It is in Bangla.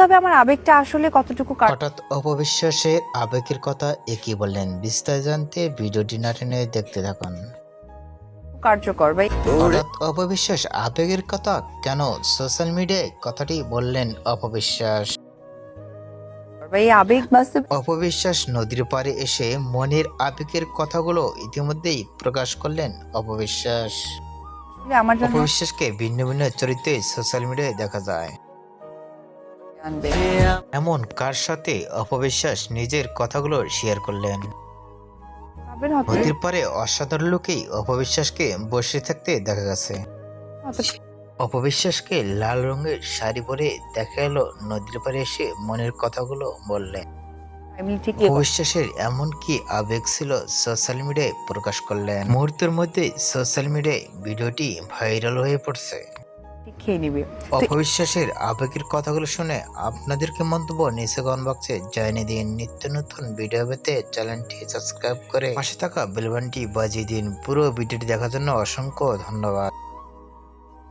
হবে আমার আবেগটা আসলে কতটুকু হঠাৎ অপবিশ্বাসের আবেগের কথা একই বললেন। বিস্তারিত জানতে ভিডিওটি না টেনে দেখতে থাকুন। কার্যকর ভাই। হঠাৎ অপবিশ্বাস আবেগের কথা কেন সোশ্যাল মিডিয়ায় কথাটি বললেন অপবিশ্বাস? ভাই আবেগ বাস্তব অপবিশ্বাস নদীর পাড়ে এসে মনের আবেগের কথাগুলো ইতিমধ্যেই প্রকাশ করলেন অপবিশ্বাস। আমার জন্য অপবিশ্বাসকে ভিন্ন ভিন্ন চরিত্রে সোশ্যাল মিডিয়ায় দেখা যায়। আনবে। এমন কার সাথে অপবিশ্বাস নিজের কথাগুলো শেয়ার করলেন? ভাবেন হতে নদীর পাড়ে অসাধারণ লোকেই অপবিশ্বাসকে বসে থাকতে দেখা গেছে। অপবিশ্বাসকে লাল রঙের শাড়ি পরে দেখা এলো নদীর পাড়ে এসে মনের কথাগুলো বললেন। আমি ঠিক অপবিশ্বাসের এমন কি আবেগ ছিল সোশ্যাল মিডিয়ায় প্রকাশ করলেন। মুহূর্তের মধ্যে সোশ্যাল মিডিয়ায় ভিডিওটি ভাইরাল হয়ে পড়ছে। খেয়ে নিবে। অপবিশ্বাসের আবেগের কথাগুলো শুনে আপনাদেরকে মন্তব্য নিচে কমেন্ট বক্সে জানিয়ে দিন। নিত্য নতুন ভিডিও পেতে চ্যানেলটি সাবস্ক্রাইব করে পাশে থাকা বেল বাটনটি বাজিয়ে দিন। পুরো ভিডিওটি দেখার জন্য অসংখ্য ধন্যবাদ।